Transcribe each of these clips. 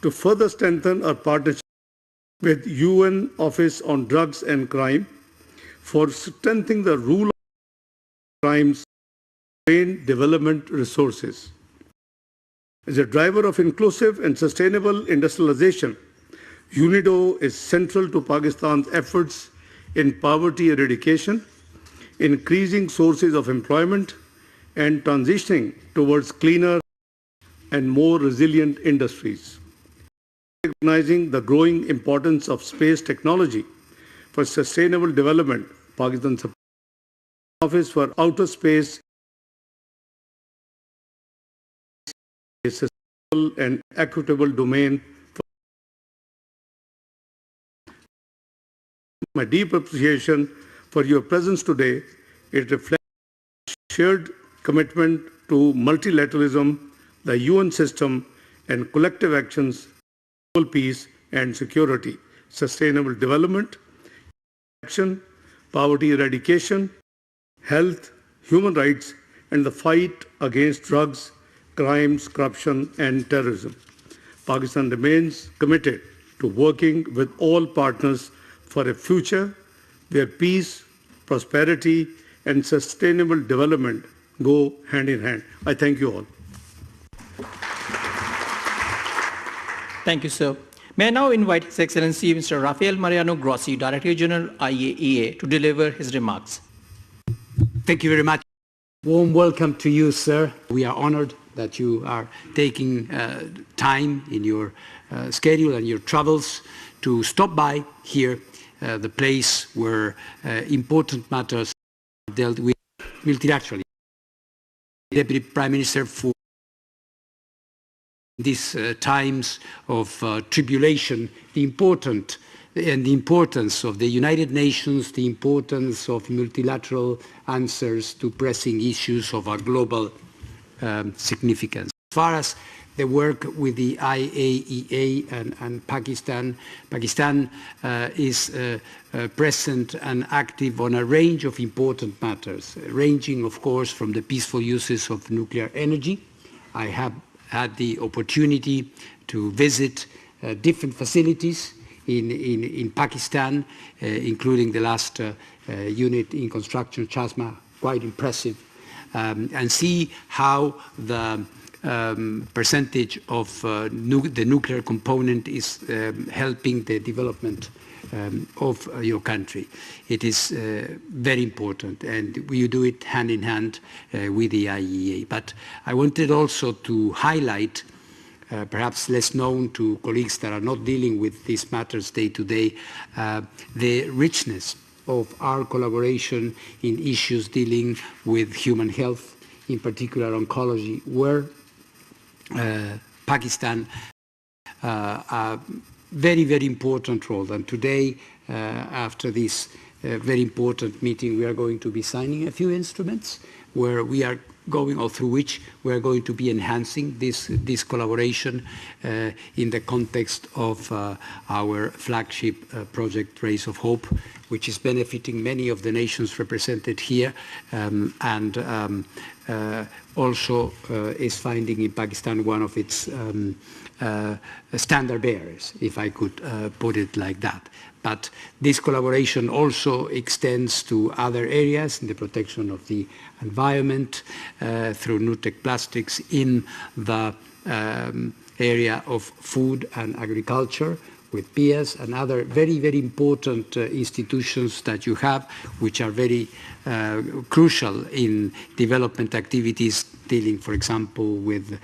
to further strengthen our partnership with UN Office on Drugs and Crime for strengthening the rule of crimes and development resources. As a driver of inclusive and sustainable industrialization, UNIDO is central to Pakistan's efforts in poverty eradication, increasing sources of employment, and transitioning towards cleaner and more resilient industries. Recognizing the growing importance of space technology for sustainable development, Pakistan's Office for Outer Space is a sustainable and equitable domain. My deep appreciation for your presence today. It reflects shared commitment to multilateralism, the UN system, and collective actions for peace and security, sustainable development, action, poverty eradication, health, human rights, and the fight against drugs, crimes, corruption, and terrorism. Pakistan remains committed to working with all partners for a future where peace, prosperity, and sustainable development go hand in hand. I thank you all. Thank you, sir. May I now invite His Excellency Mr. Rafael Mariano Grossi, Director General IAEA, to deliver his remarks. Thank you very much. Warm welcome to you, sir. We are honored that you are taking time in your schedule and your travels to stop by here, the place where important matters are dealt with multilaterally. Deputy Prime Minister, for these times of tribulation, the importance of the United Nations, the importance of multilateral answers to pressing issues of our global significance. As far as the work with the IAEA and Pakistan is present and active on a range of important matters, ranging, of course, from the peaceful uses of nuclear energy. I have had the opportunity to visit different facilities in Pakistan, including the last unit in construction, Chasma, quite impressive, and see how the percentage of the nuclear component is helping the development of your country. It is very important, and we do it hand in hand with the IAEA. But I wanted also to highlight, perhaps less known to colleagues that are not dealing with these matters day to day, the richness of our collaboration in issues dealing with human health, in particular oncology, where Pakistan a very, very important role. And today, after this very important meeting, we are going to be signing a few instruments where we are going, or through which we are going to be enhancing this collaboration in the context of our flagship project, Rays of Hope, which is benefiting many of the nations represented here, and also is finding in Pakistan one of its standard bearers, if I could put it like that. But this collaboration also extends to other areas in the protection of the environment through Nutec Plastics, in the area of food and agriculture with PIAS and other very, very important institutions that you have, which are very crucial in development activities dealing, for example, with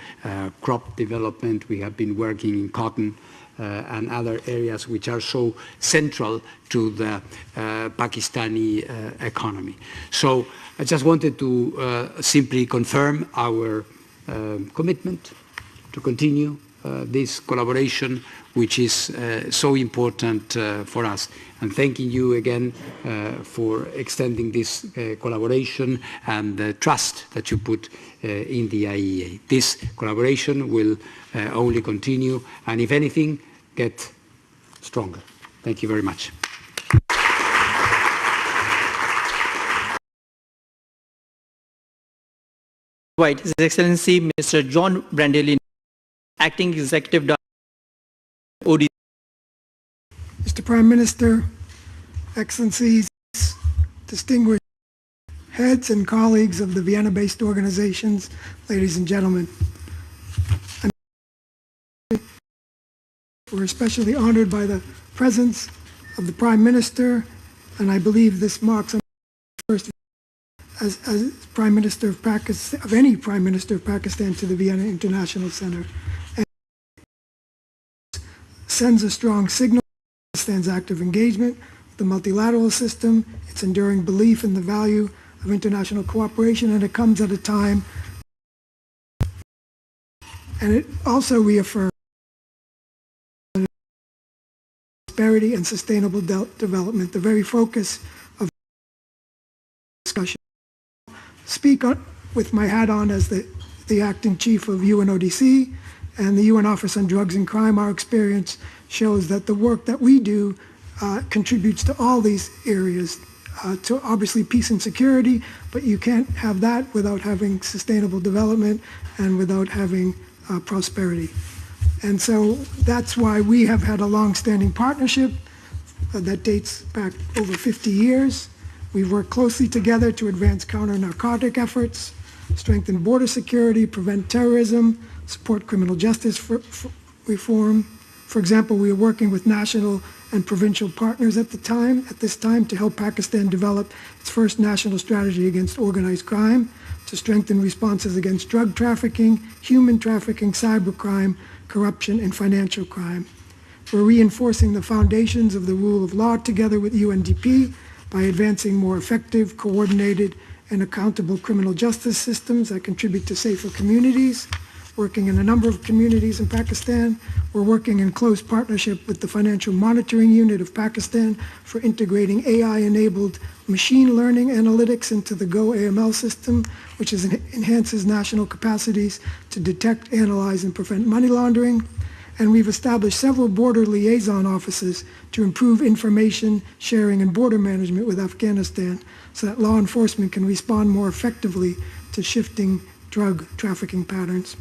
crop development. We have been working in cotton and other areas which are so central to the Pakistani economy. So I just wanted to simply confirm our commitment to continue this collaboration, which is so important for us. And thanking you again for extending this collaboration and the trust that you put in the IAEA. This collaboration will only continue, and if anything, get stronger. Thank you very much. His Excellency Mr. John Brandelli, Acting Executive Director ODC. Mr. Prime Minister, Excellencies, distinguished heads and colleagues of the Vienna-based organizations, ladies and gentlemen. We're especially honored by the presence of the Prime Minister, and I believe this marks the first as Prime Minister of Pakistan, of any Prime Minister of Pakistan, to the Vienna International Center, and sends a strong signal of Pakistan's active engagement with the multilateral system, its enduring belief in the value of international cooperation, and it comes at a time, and it also reaffirms prosperity and sustainable development, the very focus of discussion. Speak with my hat on as the acting chief of UNODC and the UN Office on Drugs and Crime. Our experience shows that the work that we do contributes to all these areas, to obviously peace and security, but you can't have that without having sustainable development and without having prosperity. And so that's why we have had a long-standing partnership that dates back over 50 years. We've worked closely together to advance counter-narcotic efforts, strengthen border security, prevent terrorism, support criminal justice reform. For example, we are working with national and provincial partners at this time to help Pakistan develop its first national strategy against organized crime, to strengthen responses against drug trafficking, human trafficking, cybercrime, corruption, and financial crime. We're reinforcing the foundations of the rule of law together with UNDP by advancing more effective, coordinated, and accountable criminal justice systems that contribute to safer communities. Working in a number of communities in Pakistan. We're working in close partnership with the Financial Monitoring Unit of Pakistan for integrating AI-enabled machine learning analytics into the Go AML system, which enhances national capacities to detect, analyze, and prevent money laundering. And we've established several border liaison offices to improve information sharing and border management with Afghanistan so that law enforcement can respond more effectively to shifting drug trafficking patterns.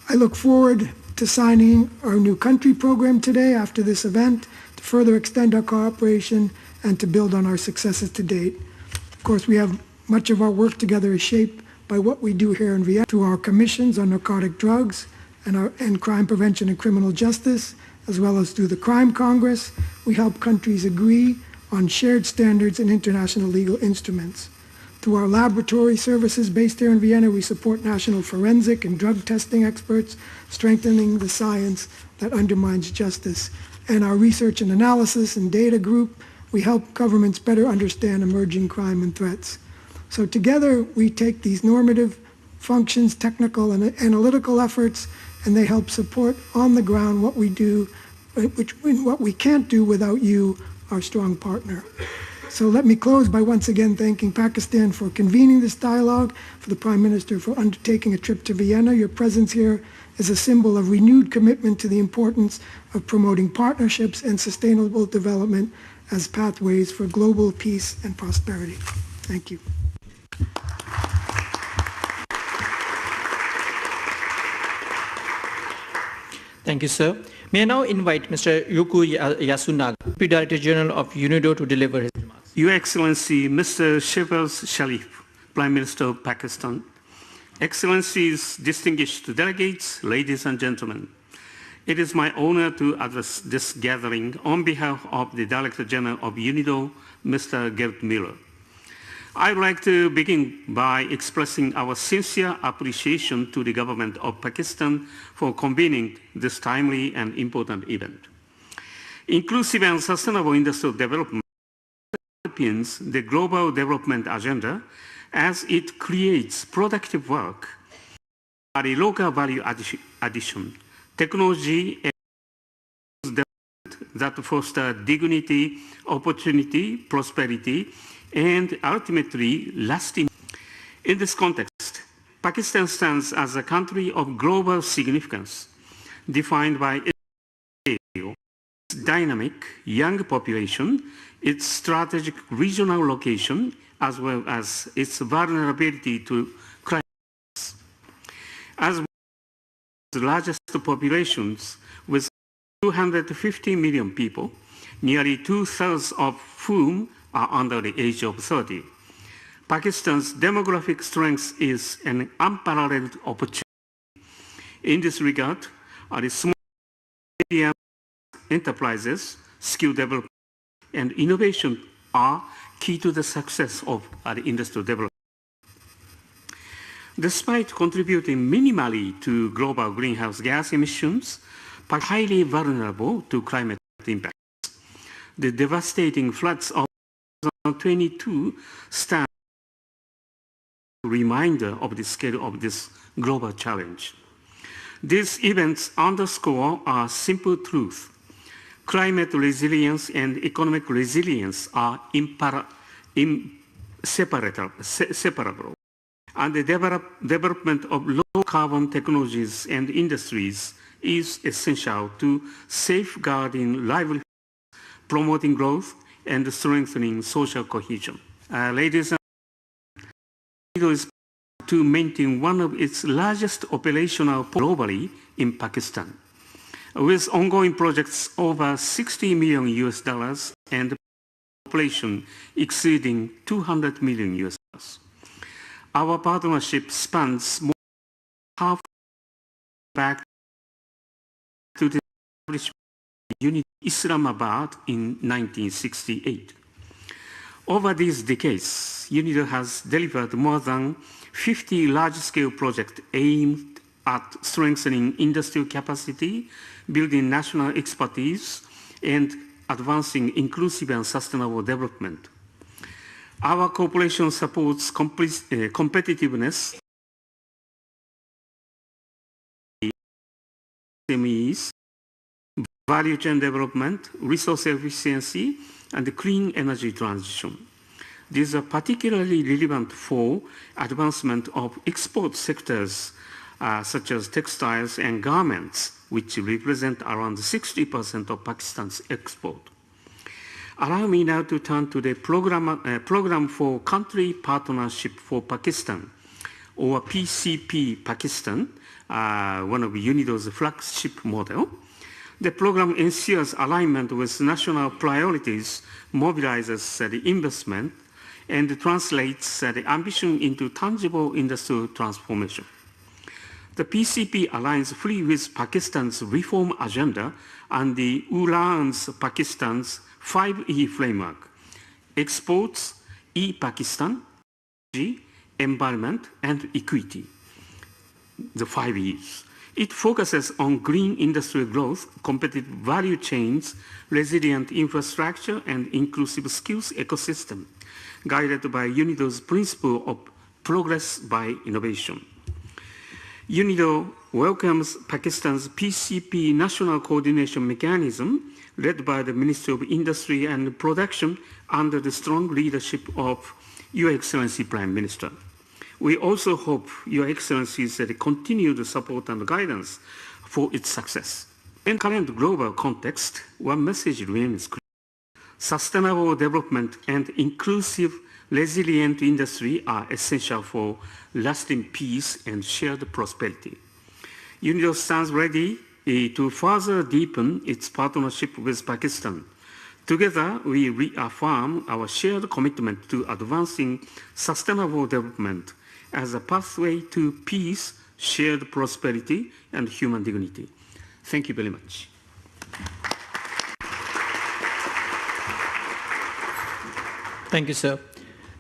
I look forward to signing our new country program today after this event to further extend our cooperation and to build on our successes to date. Of course, we have much of our work together is shaped by what we do here in Vienna through our commissions on narcotic drugs and crime prevention and criminal justice, as well as through the Crime Congress. We help countries agree on shared standards and international legal instruments. Through our laboratory services based here in Vienna, we support national forensic and drug testing experts, strengthening the science that undermines justice. And our research and analysis and data group, we help governments better understand emerging crime and threats. So together, we take these normative functions, technical and analytical efforts, and they help support on the ground what we do, what we can't do without you, our strong partner. So let me close by once again thanking Pakistan for convening this dialogue, for the Prime Minister for undertaking a trip to Vienna. Your presence here is a symbol of renewed commitment to the importance of promoting partnerships and sustainable development as pathways for global peace and prosperity. Thank you. Thank you, sir. May I now invite Mr. Yuku Yasunaga, Deputy Director General of UNIDO, to deliver his remarks. Your Excellency, Mr. Shehbaz Sharif, Prime Minister of Pakistan, Excellencies, distinguished delegates, ladies and gentlemen, it is my honor to address this gathering on behalf of the Director General of UNIDO, Mr. Gerd Miller. I would like to begin by expressing our sincere appreciation to the government of Pakistan for convening this timely and important event. Inclusive and sustainable industrial development underpins the global development agenda as it creates productive work, a local value addition, technology, and development that foster dignity, opportunity, prosperity, and ultimately lasting. In this context, Pakistan stands as a country of global significance, defined by its dynamic young population, its strategic regional location, as well as its vulnerability to crisis. As one of the largest populations with 250 million people, nearly two-thirds of whom are under the age of 30. Pakistan's demographic strength is an unparalleled opportunity. In this regard, the small and medium enterprises, skill development, and innovation are key to the success of the industrial development. Despite contributing minimally to global greenhouse gas emissions, are highly vulnerable to climate impacts. The devastating floods of 2022 stand as a reminder of the scale of this global challenge. These events underscore a simple truth. Climate resilience and economic resilience are inseparable. And the development of low-carbon technologies and industries is essential to safeguarding livelihoods, promoting growth, and strengthening social cohesion. Ladies and gentlemen, is to maintain one of its largest operational globally in Pakistan, with ongoing projects over $60 million and population exceeding 200 million US dollars. Our partnership spans more than half back to the establishment of Unity Islamabad in 1968. Over these decades, UNIDO has delivered more than 50 large-scale projects aimed at strengthening industrial capacity, building national expertise, and advancing inclusive and sustainable development. Our cooperation supports competitiveness, SMEs, value chain development, resource efficiency, and the clean energy transition. These are particularly relevant for advancement of export sectors such as textiles and garments, which represent around 60% of Pakistan's export. Allow me now to turn to the program for Country Partnership for Pakistan, or PCP Pakistan, one of UNIDO's flagship model. The program ensures alignment with national priorities, mobilizes the investment, and translates the ambition into tangible industrial transformation. The PCP aligns fully with Pakistan's reform agenda and the ULAN's Pakistan's 5E framework: exports, e-Pakistan, energy, environment, and equity, the 5 E's. It focuses on green industrial growth, competitive value chains, resilient infrastructure, and inclusive skills ecosystem, guided by UNIDO's principle of progress by innovation. UNIDO welcomes Pakistan's PCP National Coordination Mechanism, led by the Ministry of Industry and Production under the strong leadership of Your Excellency Prime Minister. We also hope Your Excellency's continued support and guidance for its success. In current global context, one message remains clear. Sustainable development and inclusive, resilient industry are essential for lasting peace and shared prosperity. UNIDO stands ready to further deepen its partnership with Pakistan. Together, we reaffirm our shared commitment to advancing sustainable development as a pathway to peace, shared prosperity, and human dignity. Thank you very much. Thank you, sir.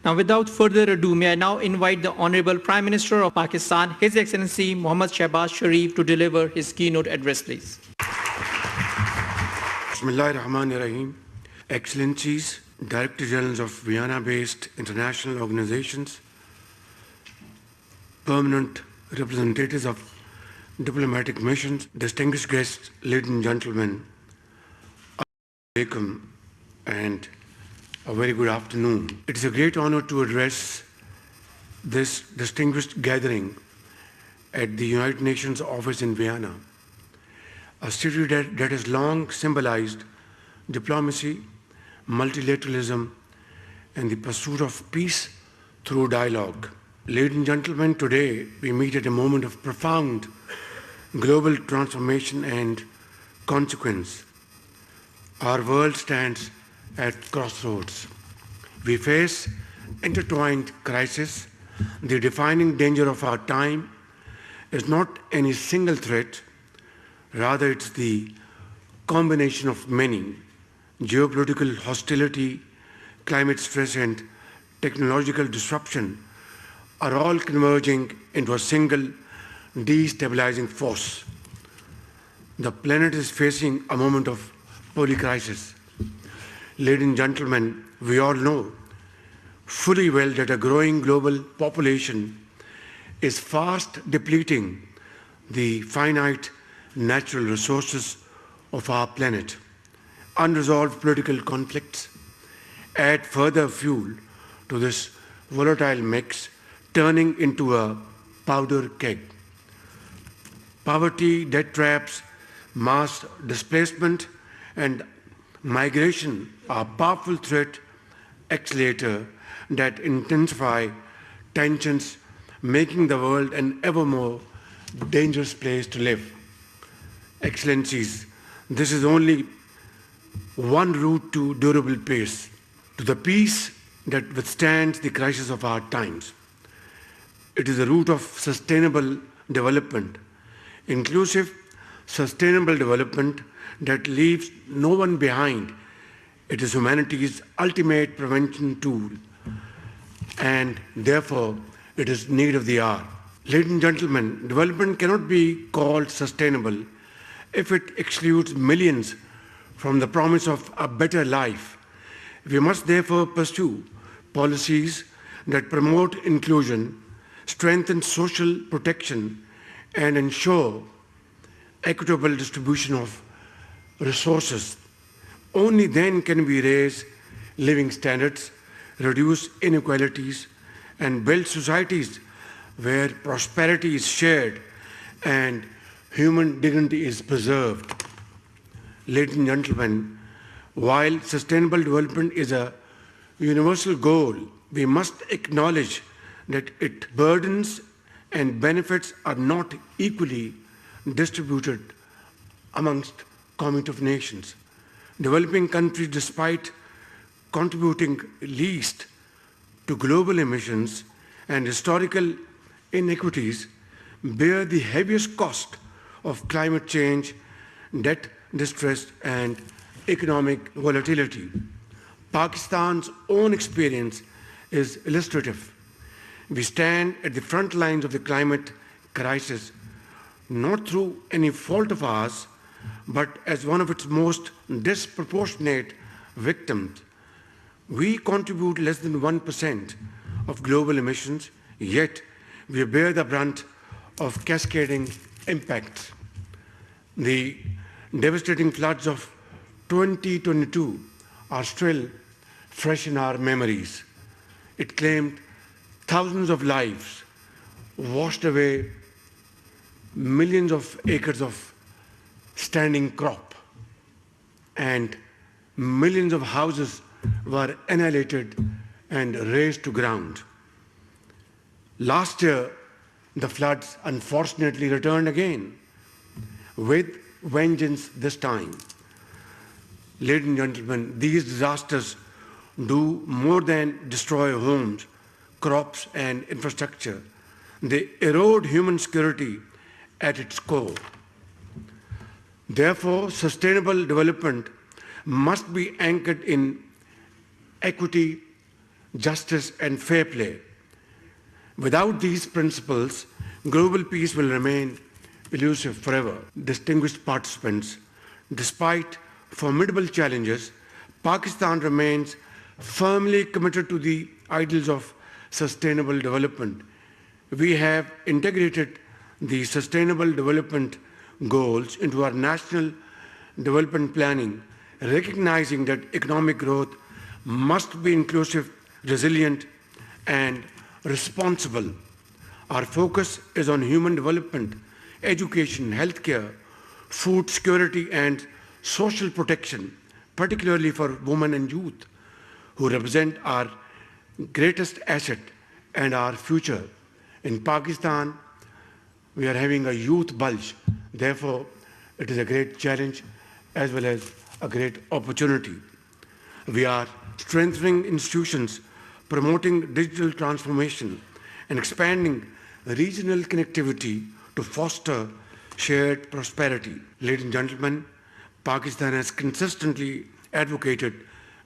Now, without further ado, may I now invite the Honorable Prime Minister of Pakistan, His Excellency Mohammad Shehbaz Sharif, to deliver his keynote address, please. Bismillahirrahmanirrahim. Excellencies, Director Generals of Vienna-based international organizations, permanent representatives of diplomatic missions, distinguished guests, ladies and gentlemen, Assalamu alaikum and a very good afternoon. It is a great honor to address this distinguished gathering at the United Nations office in Vienna, a city that has long symbolized diplomacy, multilateralism, and the pursuit of peace through dialogue. Ladies and gentlemen, today we meet at a moment of profound global transformation and consequence. Our world stands at crossroads. We face intertwined crises. The defining danger of our time is not any single threat, rather it's the combination of many. Geopolitical hostility, climate stress and technological disruption are all converging into a single destabilizing force. The planet is facing a moment of polycrisis. Ladies and gentlemen, we all know fully well that a growing global population is fast depleting the finite natural resources of our planet. Unresolved political conflicts add further fuel to this volatile mix, turning into a powder keg. Poverty, debt traps, mass displacement, and migration are powerful threat accelerators that intensify tensions, making the world an ever more dangerous place to live. Excellencies, this is only one route to durable peace, to the peace that withstands the crisis of our times. It is a route of sustainable development, inclusive, sustainable development that leaves no one behind. It is humanity's ultimate prevention tool, and therefore it is need of the hour. Ladies and gentlemen, development cannot be called sustainable if it excludes millions from the promise of a better life. We must therefore pursue policies that promote inclusion, strengthen social protection, and ensure equitable distribution of resources. Only then can we raise living standards, reduce inequalities, and build societies where prosperity is shared and human dignity is preserved. Ladies and gentlemen, while sustainable development is a universal goal, we must acknowledge that its burdens and benefits are not equally distributed amongst community of nations. Developing countries, despite contributing least to global emissions and historical inequities, bear the heaviest cost of climate change, debt distress, and economic volatility. Pakistan's own experience is illustrative. We stand at the front lines of the climate crisis, not through any fault of ours, but as one of its most disproportionate victims. We contribute less than 1% of global emissions, yet we bear the brunt of cascading impacts. The devastating floods of 2022 are still fresh in our memories. It claimed thousands of lives, washed away millions of acres of standing crop, and millions of houses were annihilated and razed to ground. Last year, the floods unfortunately returned again, with vengeance this time. Ladies and gentlemen, these disasters do more than destroy homes, crops, and infrastructure. They erode human security at its core. Therefore, sustainable development must be anchored in equity, justice, and fair play. Without these principles, global peace will remain elusive forever. Distinguished participants, despite formidable challenges, Pakistan remains firmly committed to the ideals of sustainable development. We have integrated the sustainable development goals into our national development planning, recognizing that economic growth must be inclusive, resilient, and responsible. Our focus is on human development, education, healthcare, food security, and social protection, particularly for women and youth, who represent our greatest asset and our future. In Pakistan, we are having a youth bulge. Therefore, It is a great challenge as well as a great opportunity. We are strengthening institutions, promoting digital transformation, and expanding regional connectivity to foster shared prosperity. Ladies and gentlemen, Pakistan has consistently advocated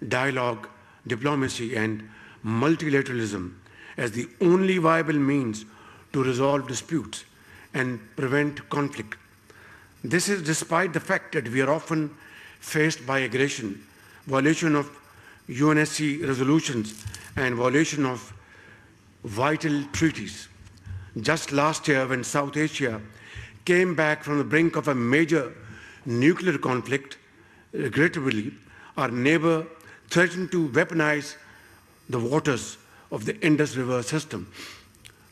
dialogue, diplomacy, and multilateralism as the only viable means to resolve disputes and prevent conflict. This is despite the fact that we are often faced by aggression, violation of UNSC resolutions, and violation of vital treaties. Just last year, when South Asia came back from the brink of a major nuclear conflict, regrettably, our neighbor threatened to weaponize the waters of the Indus River system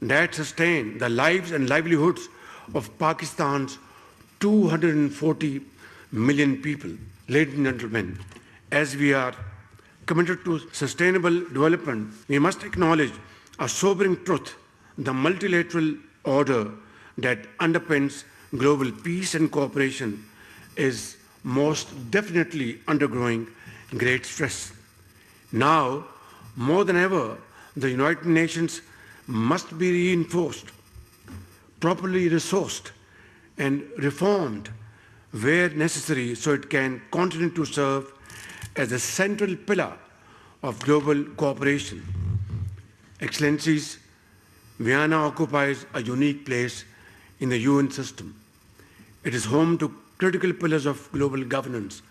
that sustain the lives and livelihoods of Pakistan's 240 million people. Ladies and gentlemen, as we are committed to sustainable development, we must acknowledge a sobering truth: the multilateral order that underpins global peace and cooperation is most definitely undergoing great stress. Now, more than ever, the United Nations must be reinforced, properly resourced, and reformed where necessary so it can continue to serve as a central pillar of global cooperation. Excellencies, Vienna occupies a unique place in the UN system. It is home to critical pillars of global governance: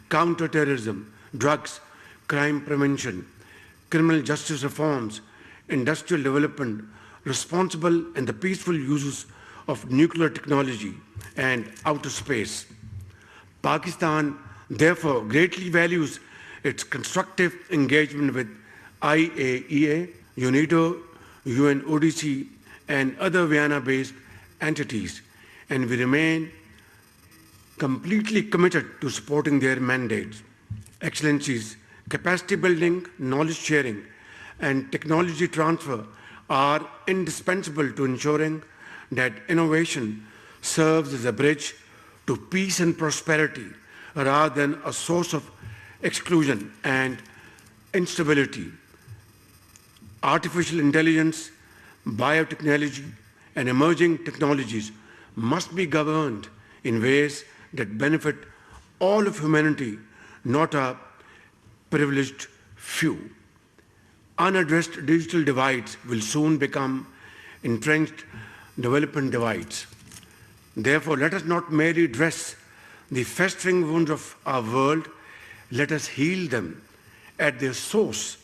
counterterrorism, drugs, crime prevention, criminal justice reforms, industrial development, responsible and the peaceful uses of nuclear technology and outer space. Pakistan, therefore, greatly values its constructive engagement with IAEA, UNIDO, UNODC, and other Vienna-based entities, and we remain completely committed to supporting their mandates. Excellencies, capacity building, knowledge sharing, and technology transfer are indispensable to ensuring that innovation serves as a bridge to peace and prosperity rather than a source of exclusion and instability. Artificial intelligence, biotechnology, and emerging technologies must be governed in ways that benefit all of humanity, not a privileged few. Unaddressed digital divides will soon become entrenched development divides. Therefore, let us not merely dress the festering wounds of our world, let us heal them at their source.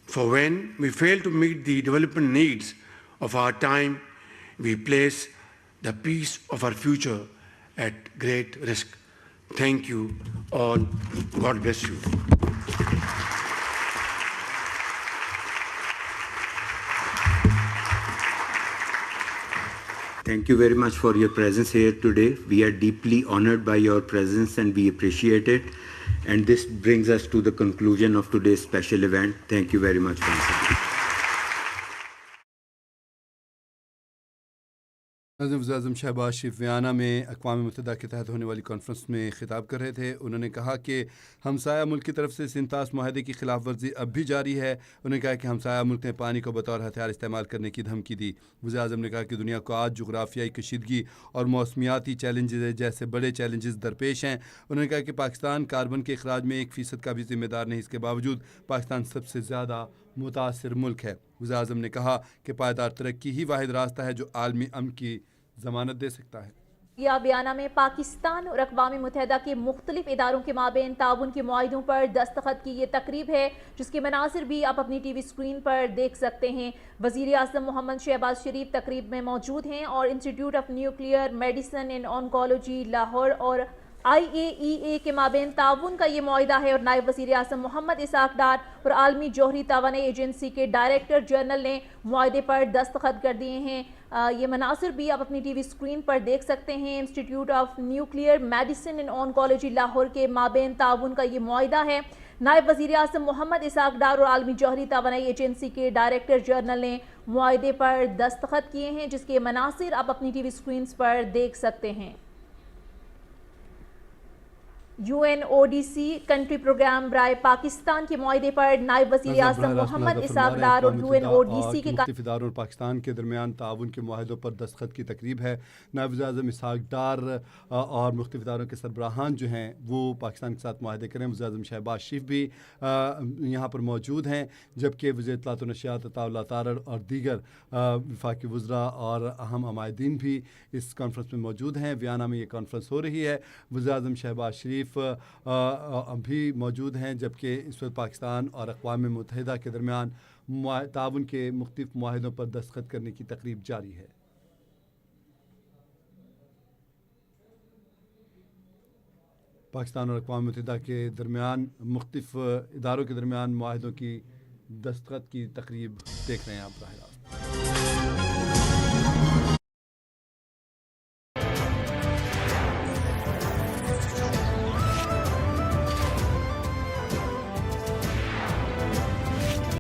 For when we fail to meet the development needs of our time, we place the peace of our future at great risk. Thank you all. God bless you. Thank you very much for your presence here today. We are deeply honored by your presence and we appreciate it. And this brings us to the conclusion of today's special event. Thank you very much once again. वज़ीर-ए-आज़म शहबाज शरीफ Vienna में अक़वाम मुत्तहिदा के तहत होने वाली conference में ख़िताब कर रहे थे। उन्होंने कहा कि हमसाया मुल्क की तरफ से सिंतास माहदे की खिलाफ वर्जी अब भी जारी है। उन्होंने कहा कि हमसाया मुल्क ने पानी को बतौर हथियार इस्तेमाल करने की धमकी दी। वज़ीर-ए-आज़म ने कहा कि दुनिया को आज जुग़राफ़ियाई कशीदगी और मौसमियाती चैलेंजेस जैसे बड़े चैलेंजेस दरपेश हैं। उन्होंने कहा कि पाकिस्तान कार्बन के अखराज में 1% का भी ज़िम्मेदार नहीं। इसके बावजूद पाकिस्तान सबसे ज़्यादा मुतासिर मुल्क है। वज़ीर-ए-आज़म ने कहा कि पायदार तरक्की ही वाहिद रास्ता है जो आलमी अमन की ज़मानत दे सकता है। या बयाना में पाकिस्तान और अक़वाम मुत्तहिदा के मुख्तलिफ इदारों के माबेन ताउन के मुआहिदों पर दस्तखत की ये तकरीब है, जिसके मनासिर भी आप अपनी TV स्क्रीन पर देख सकते हैं। वज़ीर आज़म मोहम्मद शहबाज शरीफ तकरीब में मौजूद हैं और institute of nuclear medicine and oncology Lahore और IAEA के माबेन ताउन का ये मुआहिदा है। और नायब वज़ीर आज़म मोहम्मद इसाक डार और आलमी जोहरी तवानाई एजेंसी के डायरेक्टर जनरल ने मुआहिदे पर दस्तखत कर दिए हैं। ये मनासिर भी आप अपनी TV स्क्रीन पर देख सकते हैं। Institute of nuclear medicine and oncology Lahore के माबेन ताउन का ये मुआहिदा है। नायब वज़ीर आज़म मोहम्मद इसाक डार और आलमी जोहरी तवानाई एजेंसी के डायरेक्टर जनरल ने मुआहिदे पर दस्तखत किए हैं, जिसके मनासिर आप अपनी TV स्क्रीन पर देख सकते हैं। UNODC کنٹری پروگرام برائے پاکستان کے معاہدے پر نائب وزیر اعظم محمد اسحاق ڈار اور UNODC کے مختلف اداروں اور پاکستان کے درمیان تعاون کے معاہدوں پر دستخط کی تقریب ہے. نائب وزیر اعظم اسحاق ڈار اور مختلف اداروں کے سربراہان جو ہیں وہ پاکستان کے ساتھ معاہدے کریں. وزیر اعظم شہباز شریف بھی یہاں پر موجود ہیں، جبکہ وزیر اطلاعات و نشریات عطا اللہ تارڑ اور دیگر وفاقی وزراء اور اہم عمائدین بھی اس کانفرنس میں موجود ہیں. ویانا میں یہ کانفرنس ہو رہی ہے. وزیر اعظم شہباز شریف بھی موجود ہیں، جبکہ اس وقت پاکستان اور اقوام متحدہ کے درمیان تعاون کے مختلف معاہدوں پر دستخط کرنے کی تقریب جاری ہے. پاکستان اور اقوام متحدہ کے درمیان مختلف اداروں کے درمیان معاہدوں کی دستخط کی تقریب دیکھ رہے ہیں آپ براہ راست.